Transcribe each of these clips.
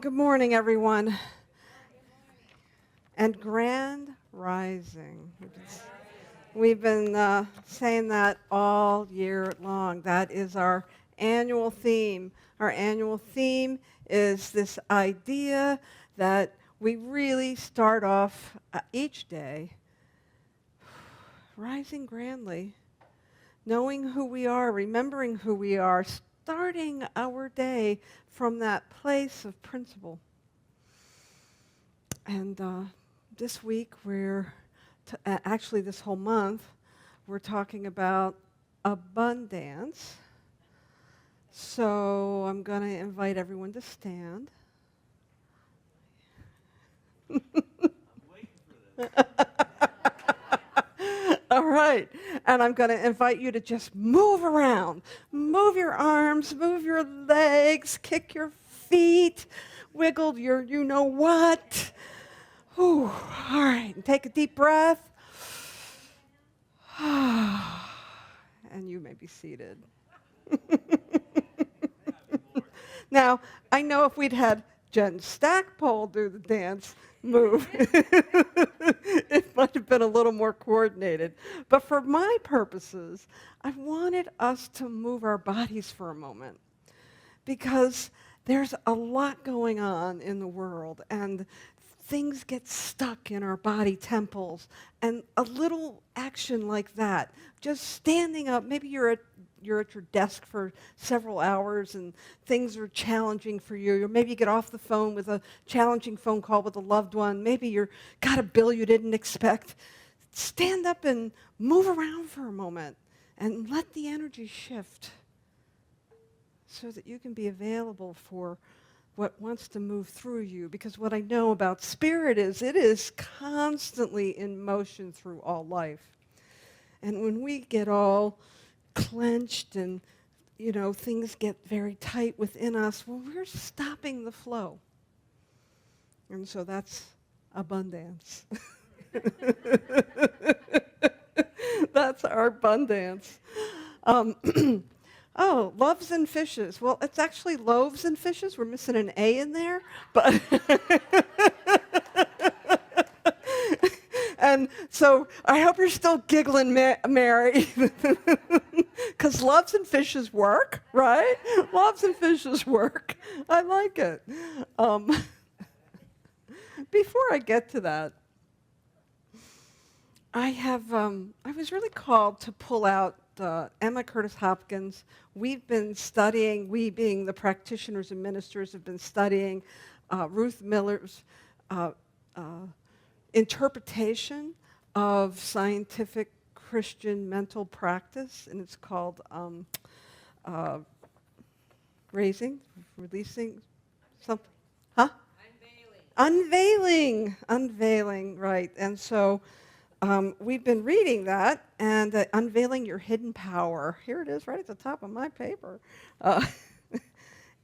Good morning, everyone. And grand rising. We've been saying that all year long. That is our annual theme. Our annual theme is this idea that we really start off each day rising grandly, knowing who we are, remembering who we are, starting our day from that place of principle. And this week, actually this whole month, we're talking about abundance. So I'm going to invite everyone to stand. I'm waiting for this. All right. And I'm going to invite you to just move around. Move your arms, move your legs, kick your feet, wiggle your you-know-what. Whew. All right. And take a deep breath. And you may be seated. Now, I know if we'd had Jen Stackpole do the dance move, it might have been a little more coordinated. But for my purposes, I wanted us to move our bodies for a moment because there's a lot going on in the world, and things get stuck in our body temples, and a little action like that, just standing up, maybe you're at your desk for several hours and things are challenging for you, or maybe you get off the phone with a challenging phone call with a loved one, maybe you've got a bill you didn't expect. Stand up and move around for a moment and let the energy shift so that you can be available for what wants to move through you. Because what I know about spirit is it is constantly in motion through all life. And when we get all clenched and, things get very tight within us, well, we're stopping the flow. And so that's abundance. That's our abundance. Oh, loaves and fishes. Well, it's actually loaves and fishes. We're missing an A in there. But and so I hope you're still giggling, Mary, because loaves and fishes work, right? Loaves and fishes work. I like it. Before I get to that, I was really called to pull out Emma Curtis Hopkins. We've been studying, we being the practitioners and ministers have been studying Ruth Miller's interpretation of scientific Christian mental practice, and it's called releasing, something, huh? Unveiling, right. And so we've been reading that, and Unveiling Your Hidden Power. Here it is right at the top of my paper.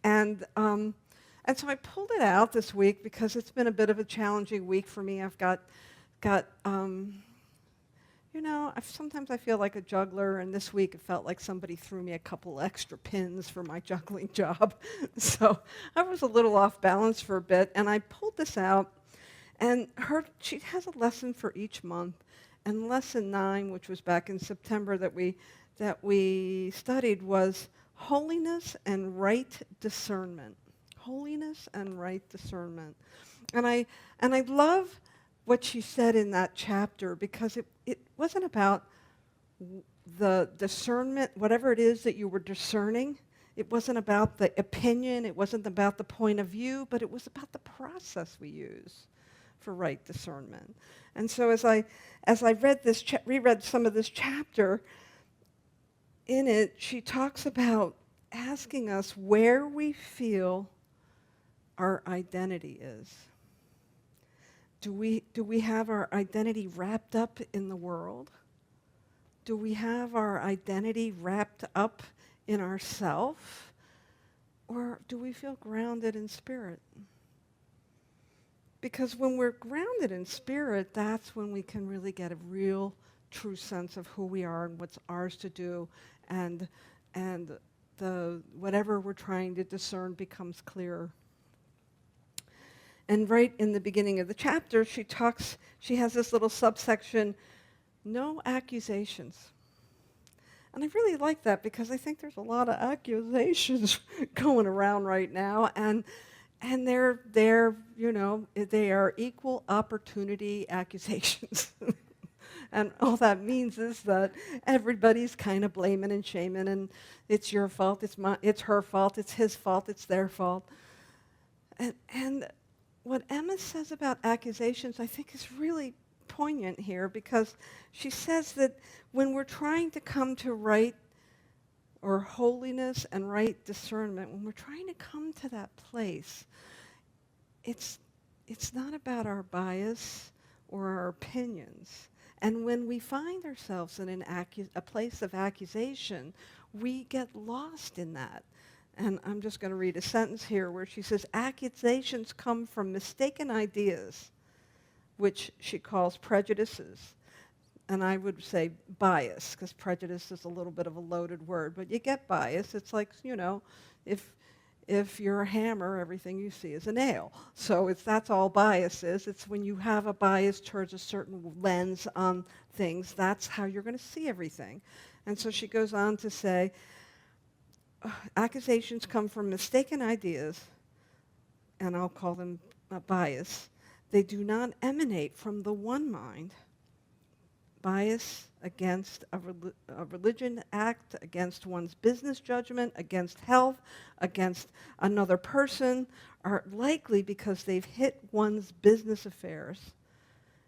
And so I pulled it out this week because it's been a bit of a challenging week for me. I've got sometimes I feel like a juggler, and this week it felt like somebody threw me a couple extra pins for my juggling job. So I was a little off balance for a bit, and I pulled this out, and she has a lesson for each month. And lesson 9, which was back in September that we studied, was holiness and right discernment. Holiness and right discernment. And I love what she said in that chapter, because it wasn't about the discernment, whatever it is that you were discerning. It wasn't about the opinion, it wasn't about the point of view, but it was about the process we use for right discernment. And so as I reread some of this chapter, in it she talks about asking us where we feel our identity is. Do we have our identity wrapped up in the world? Do we have our identity wrapped up in ourself? Or do we feel grounded in spirit? Because when we're grounded in spirit, that's when we can really get a real, true sense of who we are and what's ours to do, and the whatever we're trying to discern becomes clearer. And right in the beginning of the chapter, she has this little subsection, no accusations. And I really like that because I think there's a lot of accusations going around right now, and they are equal opportunity accusations. And all that means is that everybody's kind of blaming and shaming, and it's your fault, it's her fault, it's his fault, it's their fault. And what Emma says about accusations, I think, is really poignant here, because she says that when we're trying to come to right or holiness and right discernment, when we're trying to come to that place, it's not about our bias or our opinions. And when we find ourselves in a place of accusation, we get lost in that. And I'm just going to read a sentence here where she says, accusations come from mistaken ideas, which she calls prejudices. And I would say bias, because prejudice is a little bit of a loaded word, but you get bias. It's like, if you're a hammer, everything you see is a nail. So that's all bias is. It's when you have a bias towards a certain lens on things, that's how you're going to see everything. And so she goes on to say, accusations come from mistaken ideas, and I'll call them bias. They do not emanate from the one mind. Bias against a religion act, against one's business judgment, against health, against another person, are likely because they've hit one's business affairs.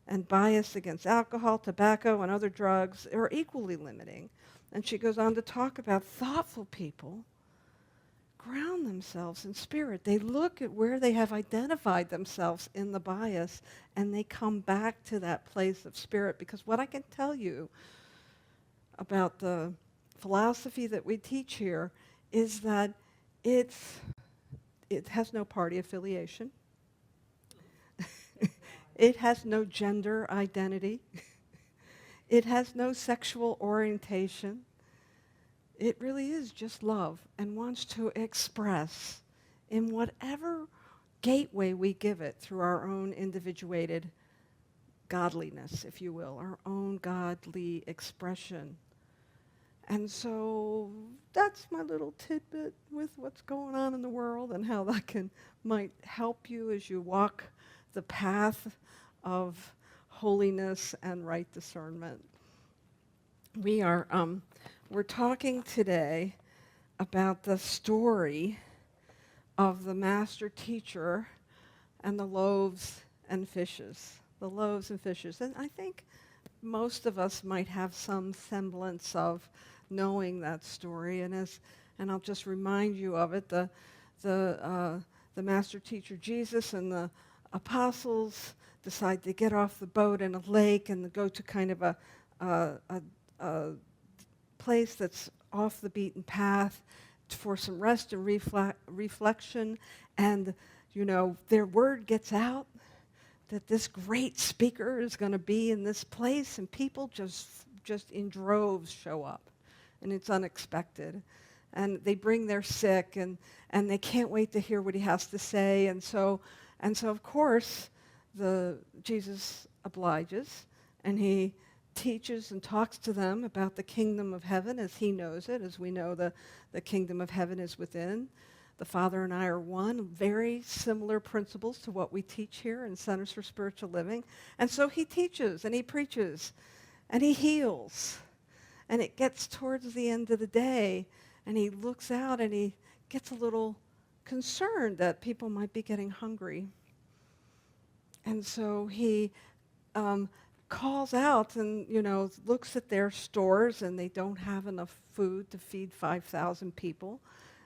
And bias against alcohol, tobacco, and other drugs are equally limiting. And she goes on to talk about thoughtful people ground themselves in spirit. They look at where they have identified themselves in the bias, and they come back to that place of spirit. Because what I can tell you about the philosophy that we teach here is that it has no party affiliation. It has no gender identity. It has no sexual orientation. It really is just love, and wants to express in whatever gateway we give it through our own individuated godliness, if you will, our own godly expression. And so that's my little tidbit with what's going on in the world and how that might help you as you walk the path of holiness and right discernment. We're talking today about the story of the master teacher and the loaves and fishes. The loaves and fishes. And I think most of us might have some semblance of knowing that story. And I'll just remind you of it. The master teacher Jesus and the apostles decide to get off the boat in a lake and go to kind of a place that's off the beaten path for some rest and reflection. And, their word gets out that this great speaker is going to be in this place, and people just in droves show up. And it's unexpected. And they bring their sick, and they can't wait to hear what he has to say. And so of course, Jesus obliges, and he teaches and talks to them about the kingdom of heaven as he knows it. As we know, the kingdom of heaven is within. The Father and I are one. Very similar principles to what we teach here in Centers for Spiritual Living. And so he teaches, and he preaches, and he heals. And it gets towards the end of the day, and he looks out, and he gets a little concerned that people might be getting hungry. And so he calls out and, looks at their stores, and they don't have enough food to feed 5,000 people.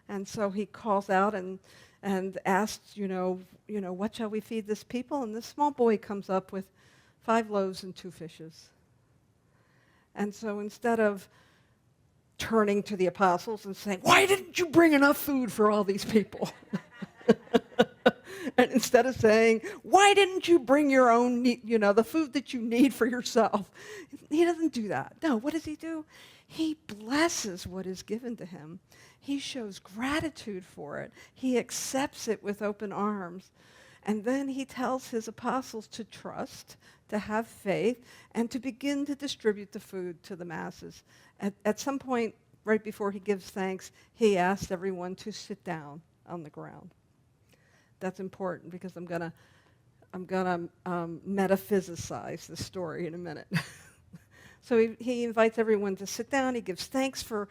And so he calls out and asks, what shall we feed this people? And this small boy comes up with 5 loaves and 2 fishes. And so instead of turning to the apostles and saying, why didn't you bring enough food for all these people? And instead of saying, why didn't you bring your own, the food that you need for yourself? He doesn't do that. No, what does he do? He blesses what is given to him. He shows gratitude for it. He accepts it with open arms. And then he tells his apostles to trust, to have faith, and to begin to distribute the food to the masses. At some point, right before he gives thanks, he asked everyone to sit down on the ground. That's important because I'm gonna metaphysicize the story in a minute. So he invites everyone to sit down. He gives thanks for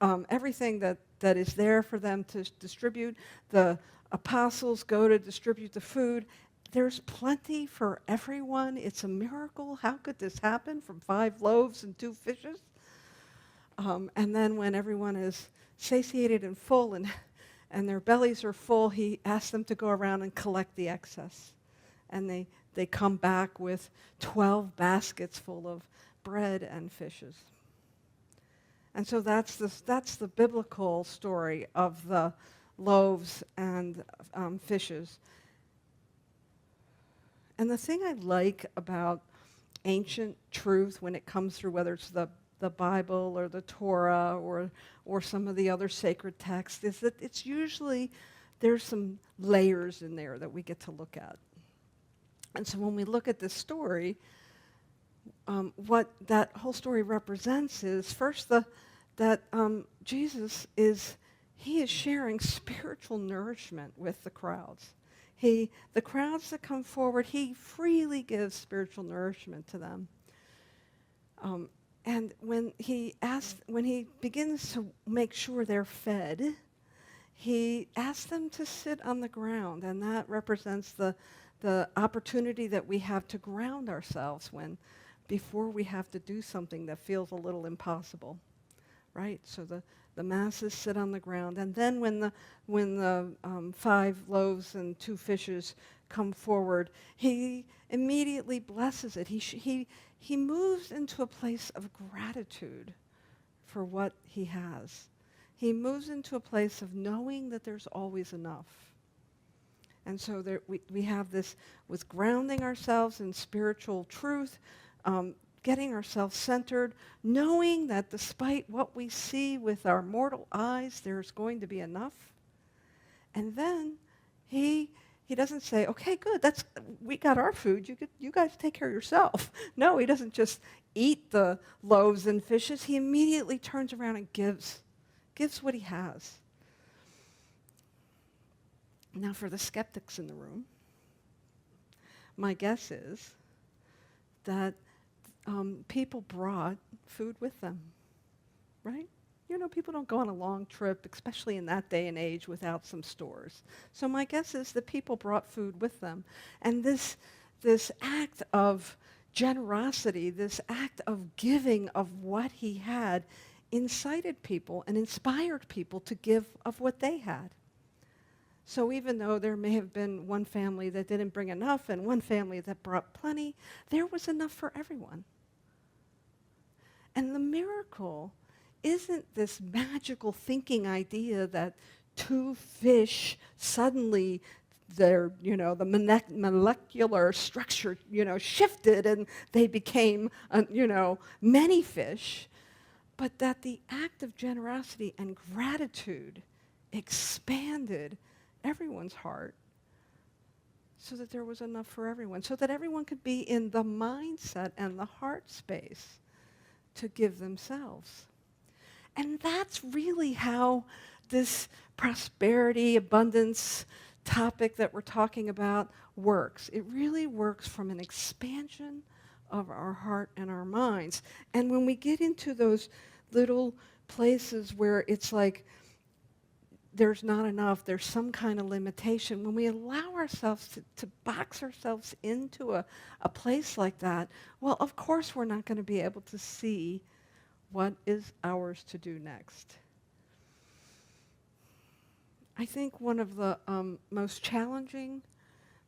everything that is there for them to distribute. The apostles go to distribute the food. There's plenty for everyone. It's a miracle. How could this happen from 5 loaves and 2 fishes? And then when everyone is satiated and full and their bellies are full, he asks them to go around and collect the excess. And they come back with 12 baskets full of bread and fishes. And so that's the biblical story of the loaves and fishes. And the thing I like about ancient truth when it comes through, whether it's the Bible or the Torah or some of the other sacred texts, is that it's usually, there's some layers in there that we get to look at. And so when we look at this story, what that whole story represents is first that Jesus is sharing spiritual nourishment with the crowds. The crowds that come forward, he freely gives spiritual nourishment to them. And when he begins to make sure they're fed, he asks them to sit on the ground, and that represents the opportunity that we have to ground ourselves before we have to do something that feels a little impossible, right? So the masses sit on the ground, and then when the 5 loaves and 2 fishes come forward, he immediately blesses it. He moves into a place of gratitude for what he has. He moves into a place of knowing that there's always enough. And so we have this with grounding ourselves in spiritual truth, getting ourselves centered, knowing that despite what we see with our mortal eyes, there's going to be enough. And then he doesn't say, okay, good, we got our food, you guys take care of yourself. No, he doesn't just eat the loaves and fishes. He immediately turns around and gives what he has. Now for the skeptics in the room, my guess is that people brought food with them, right? You know, people don't go on a long trip, especially in that day and age, without some stores. So my guess is that people brought food with them. And this act of generosity, this act of giving of what he had, incited people and inspired people to give of what they had. So even though there may have been one family that didn't bring enough and one family that brought plenty, there was enough for everyone. And the miracle isn't this magical thinking idea that 2 fish suddenly the molecular structure, shifted and they became, many fish, but that the act of generosity and gratitude expanded everyone's heart so that there was enough for everyone, so that everyone could be in the mindset and the heart space to give themselves. And that's really how this prosperity, abundance topic that we're talking about works. It really works from an expansion of our heart and our minds. And when we get into those little places where it's like there's not enough, there's some kind of limitation, when we allow ourselves to box ourselves into a place like that, well, of course we're not going to be able to see what is ours to do next. I think one of the most challenging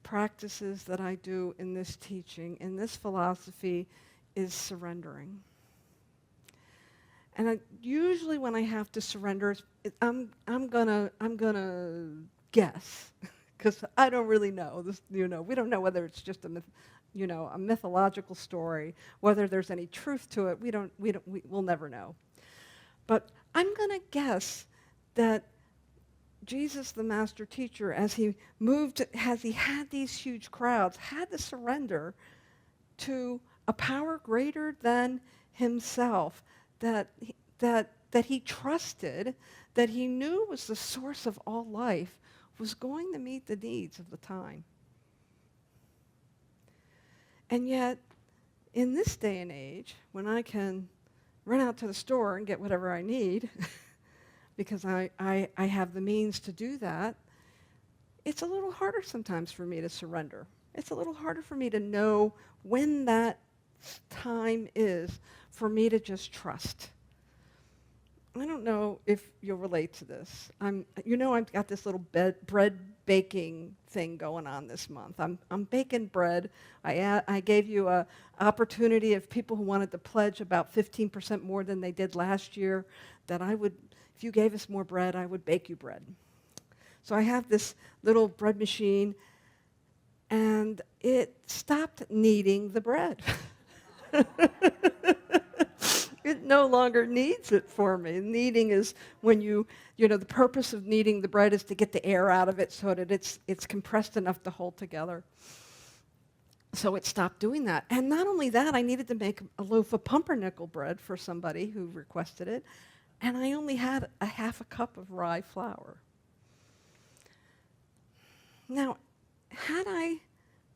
practices that I do in this teaching, in this philosophy, is surrendering. And usually when I have to surrender, I'm gonna guess, because I don't really know. We don't know whether it's just a mythological story, whether there's any truth to it. We'll never know. But I'm gonna guess that Jesus, the master teacher, as he moved, as he had these huge crowds, had to surrender to a power greater than himself that he trusted, that he knew was the source of all life, was going to meet the needs of the time. And yet, in this day and age, when I can run out to the store and get whatever I need, because I have the means to do that, it's a little harder sometimes for me to surrender. It's a little harder for me to know when that time is for me to just trust. I don't know if you'll relate to this. I've got this little bread baking thing going on this month. I'm baking bread. I gave you an opportunity of people who wanted to pledge about 15% more than they did last year, that I would, if you gave us more bread, I would bake you bread. So I have this little bread machine, and it stopped kneading the bread. It no longer kneads it for me. Kneading is when the purpose of kneading the bread is to get the air out of it so that it's compressed enough to hold together. So it stopped doing that. And not only that, I needed to make a loaf of pumpernickel bread for somebody who requested it, and I only had a half a cup of rye flour. Now, had I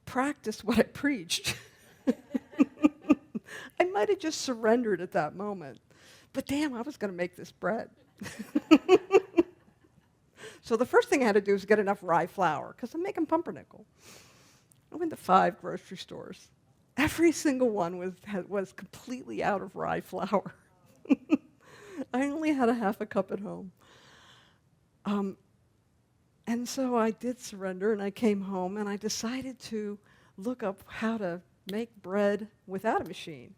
practiced what I preached, I might have just surrendered at that moment. But damn, I was going to make this bread. So the first thing I had to do was get enough rye flour, because I'm making pumpernickel. I went to 5 grocery stores. Every single one was completely out of rye flour. I only had a half a cup at home. And so I did surrender, and I came home, and I decided to look up how to make bread without a machine.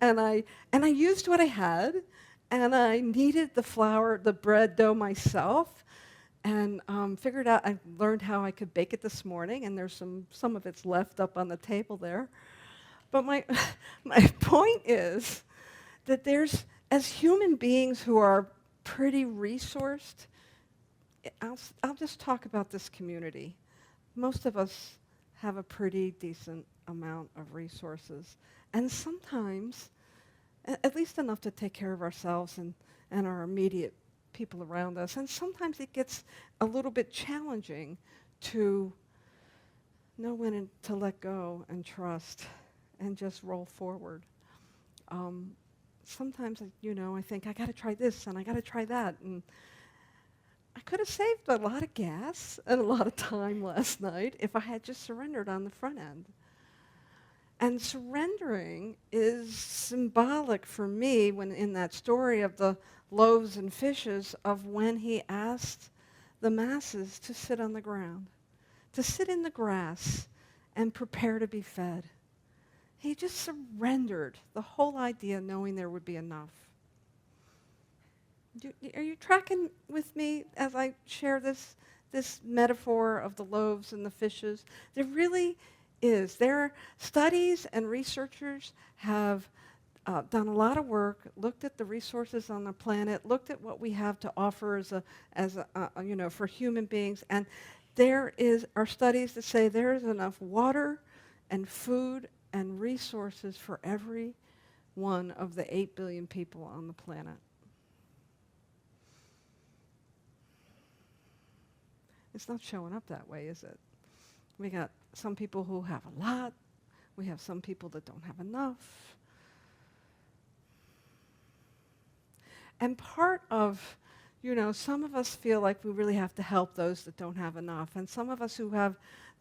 And I used what I had, and I kneaded the bread dough myself, and figured out, I learned how I could bake it this morning, and there's some of it's left up on the table there. But my point is that as human beings who are pretty resourced, I'll just talk about this community. Most of us have a pretty decent amount of resources, and sometimes, at least enough to take care of ourselves and our immediate people around us, and sometimes it gets a little bit challenging to know when to let go and trust and just roll forward. Sometimes, I think, I got to try this and I got to try that, and I could have saved a lot of gas and a lot of time last night if I had just surrendered on the front end. And surrendering is symbolic for me, when in that story of the loaves and fishes, of when he asked the masses to sit on the ground, to sit in the grass and prepare to be fed. He just surrendered the whole idea, knowing there would be enough. Are you tracking with me as I share this metaphor of the loaves and the fishes? There really is. There are studies, and researchers have done a lot of work, looked at the resources on the planet, looked at what we have to offer for human beings, and there are studies that say there is enough water and food and resources for every one of the 8 billion people on the planet. It's not showing up that way, is it? We got some people who have a lot. We have some people that don't have enough. And part of, some of us feel like we really have to help those that don't have enough. And some of us who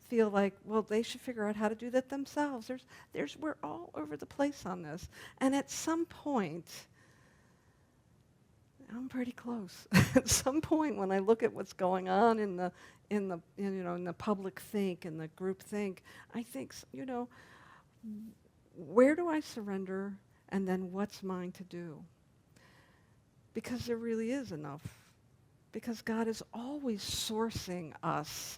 feel like, well, they should figure out how to do that themselves. We're all over the place on this. And at some point, I'm pretty close. At some point, when I look at what's going on in the public think and the group think, I think, where do I surrender, and then what's mine to do? Because there really is enough. Because God is always sourcing us.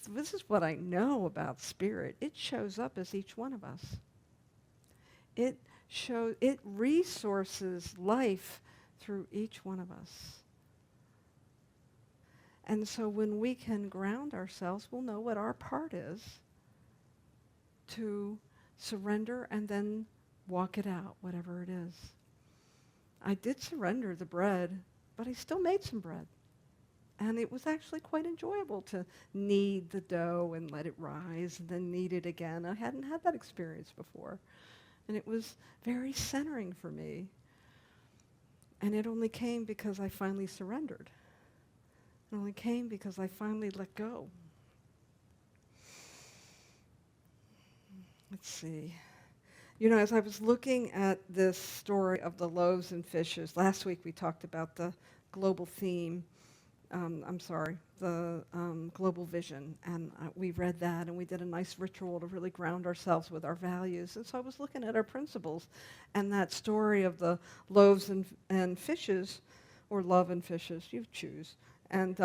This is what I know about Spirit. It shows up as each one of us. It resources life through each one of us. And so when we can ground ourselves, we'll know what our part is to surrender and then walk it out, whatever it is. I did surrender the bread, but I still made some bread. And it was actually quite enjoyable to knead the dough and let it rise and then knead it again. I hadn't had that experience before. And it was very centering for me. And it only came because I finally surrendered. It only came because I finally let go. Let's see. You know, as I was looking at this story of the loaves and fishes, last week we talked about the global theme, the global vision, and we read that, and we did a nice ritual to really ground ourselves with our values. And so I was looking at our principles, and that story of the loaves and fishes, or love and fishes, you choose. And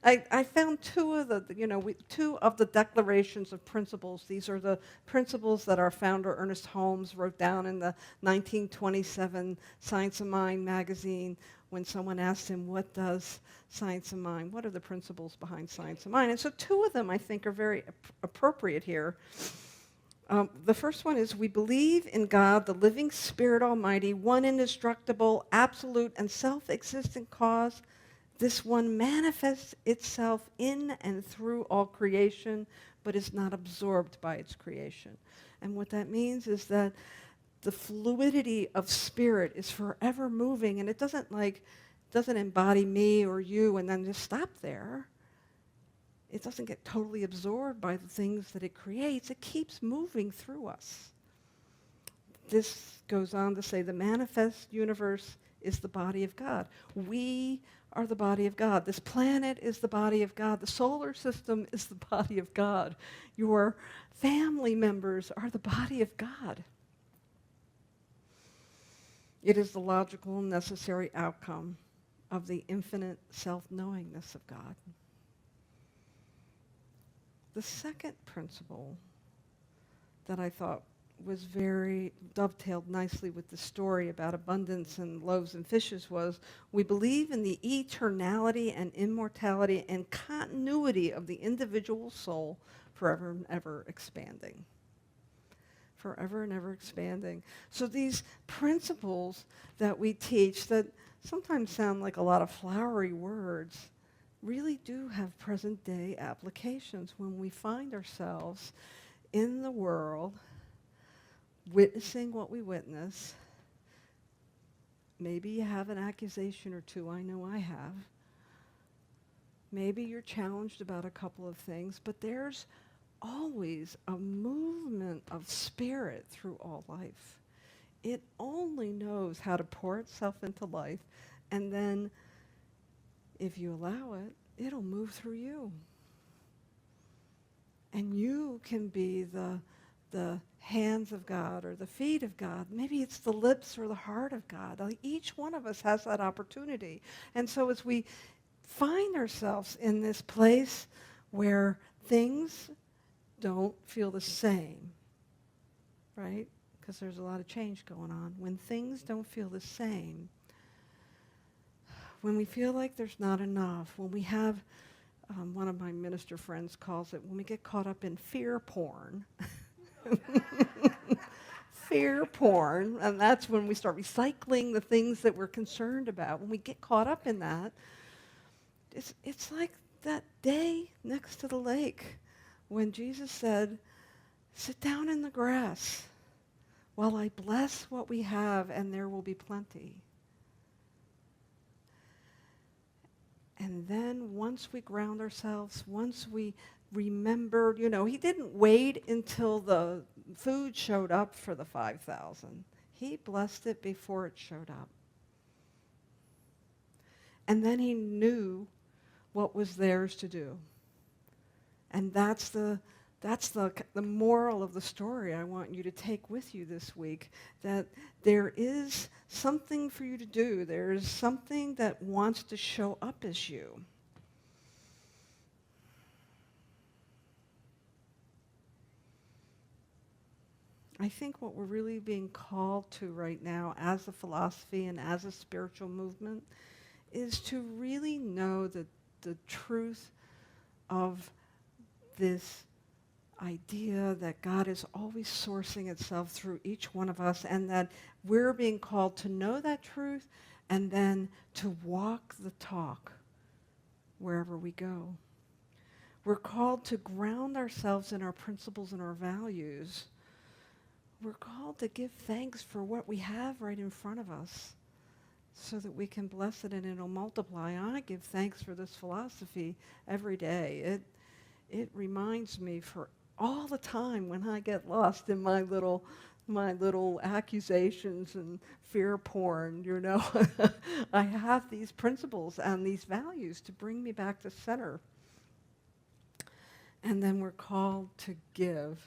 I found two of the declarations of principles. These are the principles that our founder, Ernest Holmes, wrote down in the 1927 Science of Mind magazine when someone asked him, what does Science of Mind, what are the principles behind Science of Mind? And so two of them, I think, are very appropriate here. The first one is, we believe in God, the living Spirit Almighty, one indestructible, absolute, and self-existent cause. This one manifests itself in and through all creation, but is not absorbed by its creation. And what that means is that the fluidity of spirit is forever moving, and it doesn't embody me or you and then just stop there. It doesn't get totally absorbed by the things that it creates. It keeps moving through us. This goes on to say the manifest universe is the body of God. We are the body of God. This planet is the body of God. The solar system is the body of God. Your family members are the body of God. It is the logical and necessary outcome of the infinite self-knowingness of God. The second principle that I thought was very dovetailed nicely with the story about abundance and loaves and fishes was, we believe in the eternality and immortality and continuity of the individual soul, forever and ever expanding. Forever and ever expanding. So these principles that we teach that sometimes sound like a lot of flowery words really do have present day applications when we find ourselves in the world witnessing what we witness. Maybe you have an accusation or two. I know I have. Maybe you're challenged about a couple of things, but there's always a movement of spirit through all life. It only knows how to pour itself into life, and then if you allow it, it'll move through you. And you can be the hands of God or the feet of God. Maybe it's the lips or the heart of God. Like each one of us has that opportunity. And so as we find ourselves in this place where things don't feel the same, right? Because there's a lot of change going on. When things don't feel the same, when we feel like there's not enough, when we have, one of my minister friends calls it, when we get caught up in fear porn, fear porn, and that's when we start recycling the things that we're concerned about. When we get caught up in that, it's like that day next to the lake when Jesus said, sit down in the grass while I bless what we have, and there will be plenty. And then once we ground ourselves, once we remember, he didn't wait until the food showed up for the 5,000. He blessed it before it showed up. And then he knew what was theirs to do. And that's the moral of the story I want you to take with you this week, that there is something for you to do. There is something that wants to show up as you. I think what we're really being called to right now as a philosophy and as a spiritual movement is to really know the truth of this idea that God is always sourcing itself through each one of us, and that we're being called to know that truth and then to walk the talk wherever we go. We're called to ground ourselves in our principles and our values. We're called to give thanks for what we have right in front of us so that we can bless it and it'll multiply. I give thanks for this philosophy every day. It reminds me for all the time when I get lost in my little accusations and fear porn, you know. I have these principles and these values to bring me back to center. And then we're called to give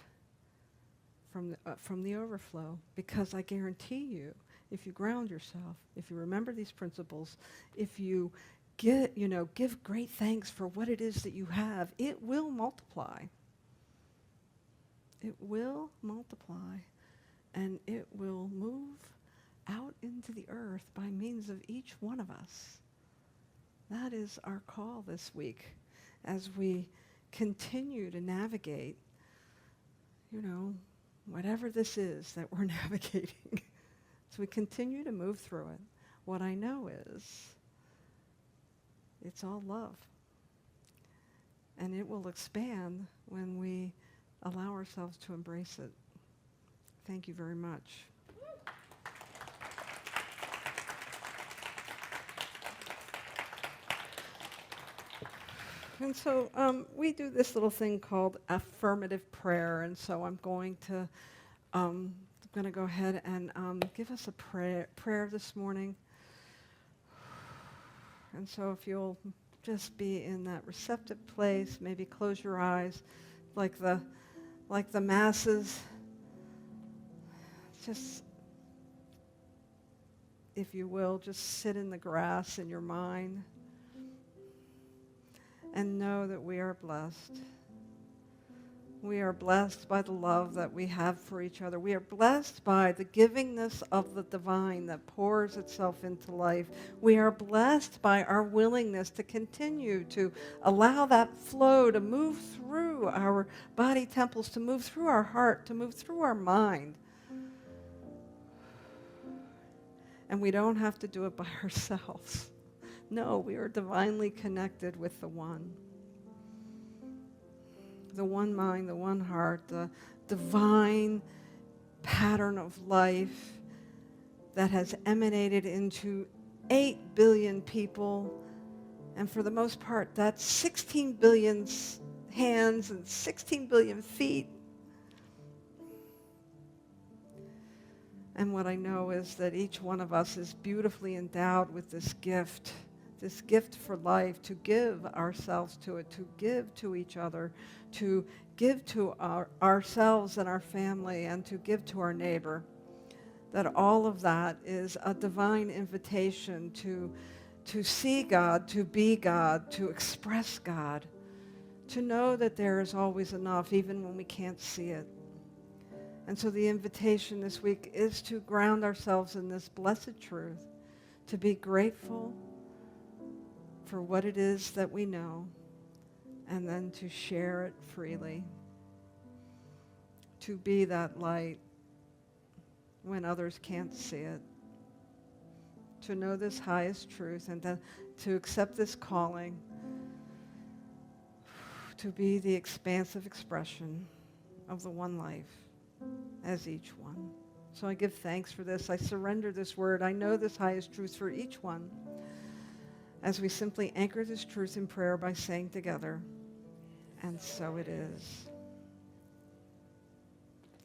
from the overflow, because I guarantee you, if you ground yourself, if you remember these principles, if you give great thanks for what it is that you have, it will multiply. It will multiply, and it will move out into the earth by means of each one of us. That is our call this week as we continue to navigate, whatever this is that we're navigating. So we continue to move through it. What I know is it's all love. And it will expand when we allow ourselves to embrace it. Thank you very much. And so we do this little thing called affirmative prayer, and so I'm going to go ahead and give us a prayer this morning. And so if you'll just be in that receptive place, maybe close your eyes, like the masses. Just, if you will, just sit in the grass in your mind. And know that we are blessed. We are blessed by the love that we have for each other. We are blessed by the givingness of the divine that pours itself into life. We are blessed by our willingness to continue to allow that flow to move through our body temples, to move through our heart, to move through our mind. And we don't have to do it by ourselves. No, we are divinely connected with the one. The one mind, the one heart, the divine pattern of life that has emanated into 8 billion people. And for the most part, that's 16 billion hands and 16 billion feet. And what I know is that each one of us is beautifully endowed with this gift for life, to give ourselves to it, to give to each other, to give to ourselves and our family, and to give to our neighbor. That all of that is a divine invitation to see God, to be God, to express God, to know that there is always enough, even when we can't see it. And so the invitation this week is to ground ourselves in this blessed truth, to be grateful for what it is that we know, and then to share it freely, to be that light when others can't see it, to know this highest truth, and to accept this calling to be the expansive expression of the one life as each one. So I give thanks for this. I surrender this word. I know this highest truth for each one, as we simply anchor this truth in prayer by saying together, and so it is.